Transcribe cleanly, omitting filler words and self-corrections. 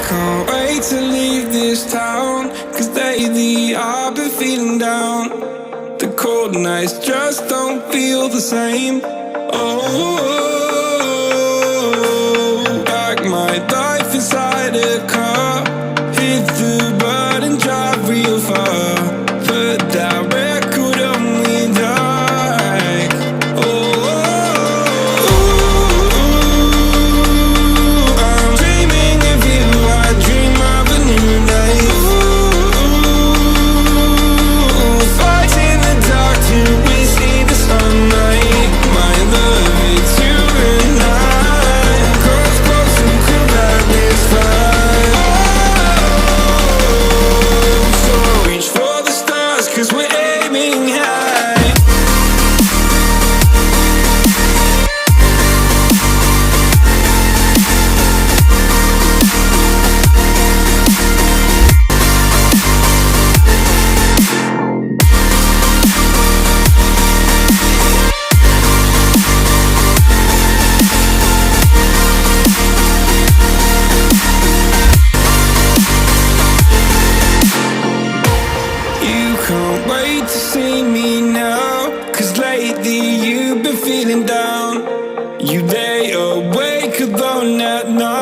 can't wait to leave this town, 'cause lately I've been feeling down. The cold nights just don't feel the same. Oh, like my life inside a car. Hit the button, drive real far. Put that record on me like, oh, I'm dreaming of you. I dream of a new life. Fight in the dark till we see the sunlight. My love, it's you and I. Cross close and could like this fire. So reach for the stars, 'cause we're aiming high. You can't wait to see me now, 'cause lately you've been feeling down. You lay awake alone at night.